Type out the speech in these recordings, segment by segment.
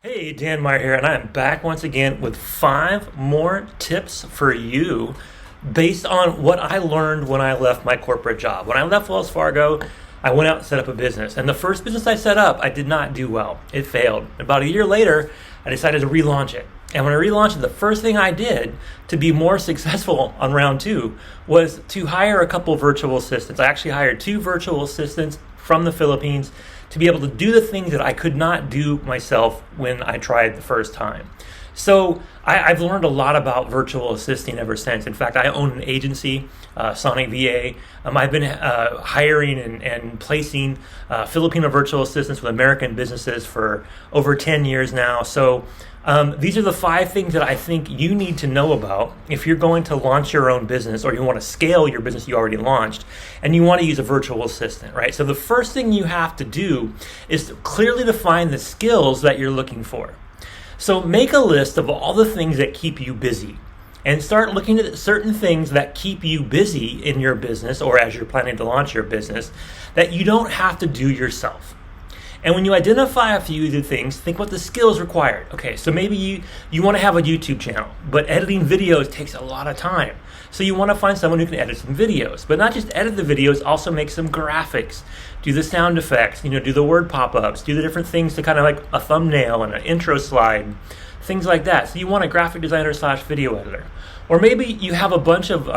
Hey, Dan Meyer here, and I'm back once again with 5 more tips for you based on what I learned when I left my corporate job. When I left Wells Fargo, I went out and set up a business. And the first business I set up, I did not do well. It failed. About a year later, I decided to relaunch it. And when I relaunched it, the first thing I did to be more successful on round 2 was to hire a couple virtual assistants. I actually hired 2 virtual assistants from the Philippines to be able to do the things that I could not do myself when I tried the first time. So I've learned a lot about virtual assisting ever since. In fact, I own an agency, Sonic VA. I've been hiring and placing Filipino virtual assistants with American businesses for over 10 years now. So these are the 5 things that I think you need to know about if you're going to launch your own business or you want to scale your business you already launched and you want to use a virtual assistant, right? So the first thing you have to do is to clearly define the skills that you're looking for. So make a list of all the things that keep you busy and start looking at certain things that keep you busy in your business or as you're planning to launch your business that you don't have to do yourself. And when you identify a few of the things, think what the skills required. Okay, so maybe you want to have a YouTube channel, but editing videos takes a lot of time. So you want to find someone who can edit some videos, but not just edit the videos, also make some graphics, do the sound effects, do the word pop-ups, do the different things to kind of like a thumbnail and an intro slide, things like that. So you want a graphic designer / video editor. Or maybe you have a bunch of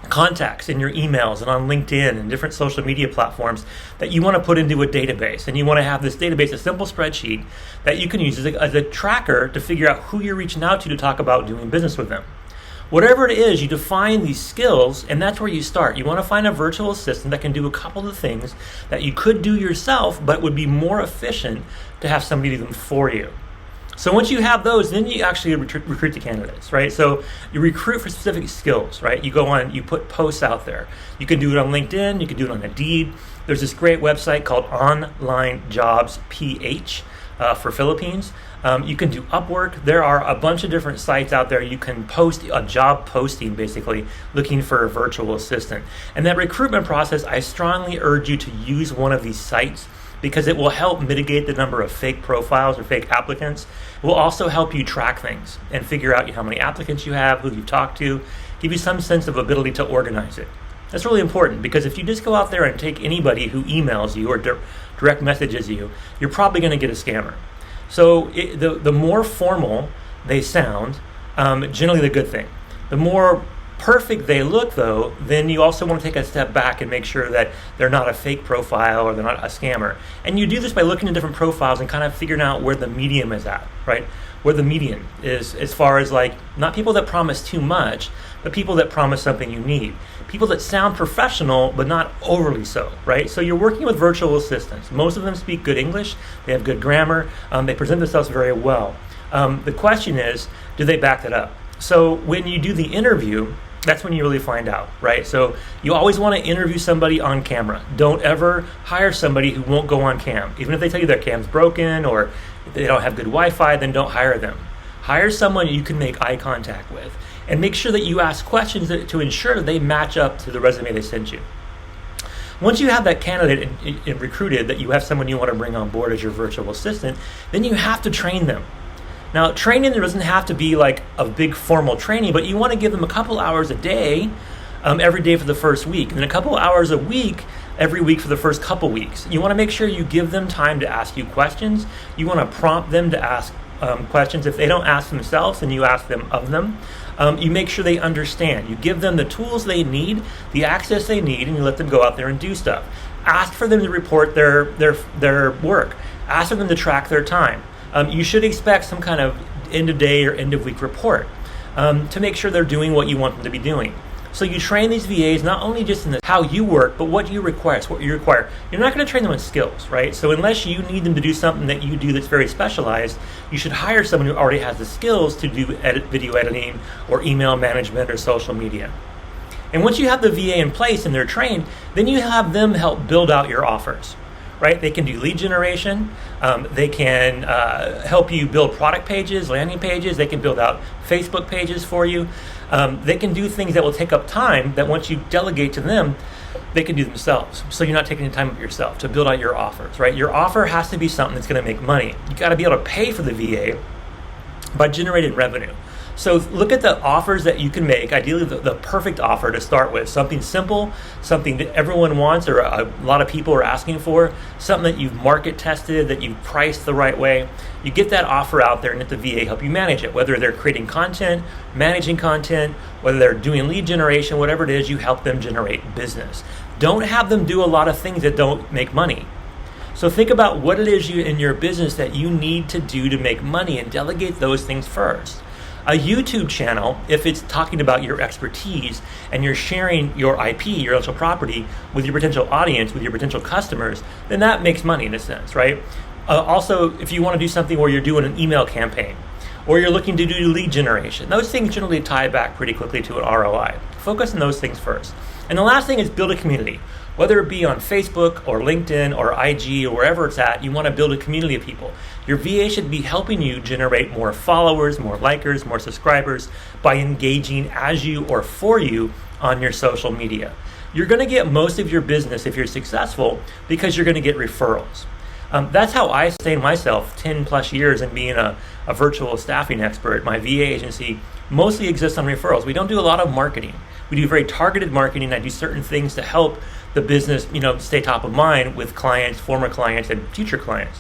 contacts in your emails and on LinkedIn and different social media platforms that you want to put into a database. And you want to have this database, a simple spreadsheet that you can use as a tracker to figure out who you're reaching out to talk about doing business with them. Whatever it is, you define these skills, and that's where you start. You want to find a virtual assistant that can do a couple of things that you could do yourself, but would be more efficient to have somebody do them for you. So once you have those, then you actually recruit the candidates, right? So you recruit for specific skills, right? You go on, you put posts out there. You can do it on LinkedIn, you can do it on Indeed. There's this great website called Online Jobs PH for Philippines. You can do Upwork. There are a bunch of different sites out there. You can post a job posting, basically, looking for a virtual assistant. And that recruitment process, I strongly urge you to use one of these sites because it will help mitigate the number of fake profiles or fake applicants. It will also help you track things and figure out how many applicants you have, who you've talked to, give you some sense of ability to organize it. That's really important because if you just go out there and take anybody who emails you or direct messages you, you're probably going to get a scammer. So the more formal they sound, generally the good thing. The more perfect they look, though, then you also want to take a step back and make sure that they're not a fake profile or they're not a scammer. And you do this by looking at different profiles and kind of figuring out where the medium is at, right? Where the median is as far as like not people that promise too much, but people that promise something you need. People that sound professional, but not overly so, right? So you're working with virtual assistants. Most of them speak good English. They have good grammar. They present themselves very well. The question is, do they back that up? So when you do the interview, that's when you really find out, right? So you always want to interview somebody on camera. Don't ever hire somebody who won't go on cam. Even if they tell you their cam's broken or they don't have good Wi-Fi, then don't hire them. Hire someone you can make eye contact with. And make sure that you ask questions to ensure that they match up to the resume they sent you. Once you have that candidate recruited, that you have someone you want to bring on board as your virtual assistant, then you have to train them. Now, training there doesn't have to be like a big formal training, but you want to give them a couple hours a day, every day for the first week, and then a couple hours a week every week for the first couple weeks. You want to make sure you give them time to ask you questions. You want to prompt them to ask questions. If they don't ask themselves, then you ask them of them. You make sure they understand. You give them the tools they need, the access they need, and you let them go out there and do stuff. Ask for them to report their work. Ask for them to track their time. You should expect some kind of end-of-day or end-of-week report to make sure they're doing what you want them to be doing. So you train these VAs not only just in how you work, but what you require. It's what you require. You're not going to train them on skills, right? So unless you need them to do something that you do that's very specialized, you should hire someone who already has the skills to do video editing or email management or social media. And once you have the VA in place and they're trained, then you have them help build out your offers. Right? They can do lead generation. They can help you build product pages, landing pages. They can build out Facebook pages for you. They can do things that will take up time that once you delegate to them, they can do themselves. So you're not taking the time of yourself to build out your offers, right? Your offer has to be something that's going to make money. You got to be able to pay for the VA by generating revenue. So look at the offers that you can make, ideally the perfect offer to start with, something simple, something that everyone wants or a lot of people are asking for, something that you've market tested, that you've priced the right way. You get that offer out there and let the VA help you manage it, whether they're creating content, managing content, whether they're doing lead generation, whatever it is, you help them generate business. Don't have them do a lot of things that don't make money. So think about what it is in your business that you need to do to make money and delegate those things first. A YouTube channel, if it's talking about your expertise and you're sharing your IP, your intellectual property, with your potential audience, with your potential customers, then that makes money in a sense, right? Also, if you want to do something where you're doing an email campaign or you're looking to do lead generation, those things generally tie back pretty quickly to an ROI. Focus on those things first. And the last thing is build a community. Whether it be on Facebook or LinkedIn or IG or wherever it's at, you want to build a community of people. Your VA should be helping you generate more followers, more likers, more subscribers by engaging as you or for you on your social media. You're going to get most of your business if you're successful because you're going to get referrals. That's how I sustained myself 10 plus years in being a virtual staffing expert. My VA agency mostly exists on referrals. We don't do a lot of marketing. We do very targeted marketing. I do certain things to help the business, stay top of mind with clients, former clients, and future clients.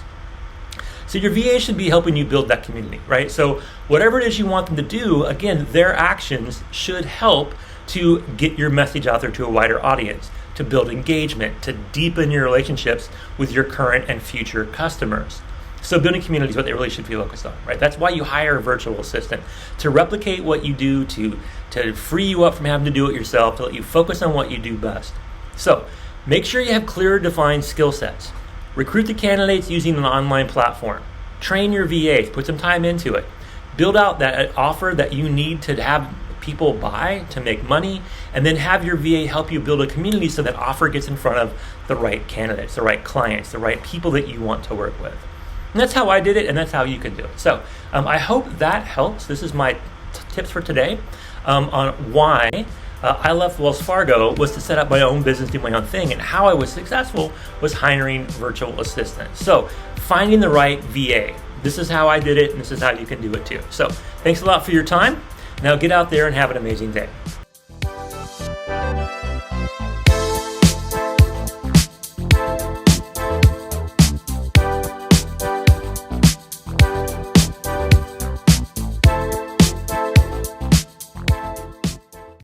So your VA should be helping you build that community, right? So whatever it is you want them to do, again, their actions should help to get your message out there to a wider audience, to build engagement, to deepen your relationships with your current and future customers. So building community is what they really should be focused on, right? That's why you hire a virtual assistant, to replicate what you do, to free you up from having to do it yourself, to let you focus on what you do best. So make sure you have clear, defined skill sets. Recruit the candidates using an online platform. Train your VAs, put some time into it. Build out that offer that you need to have people buy to make money, and then have your VA help you build a community so that offer gets in front of the right candidates, the right clients, the right people that you want to work with. And that's how I did it, and that's how you can do it. So I hope that helps. This is my tips for today on why I left Wells Fargo was to set up my own business, do my own thing, and how I was successful was hiring virtual assistants. So finding the right VA. This is how I did it, and this is how you can do it too. So thanks a lot for your time. Now get out there and have an amazing day.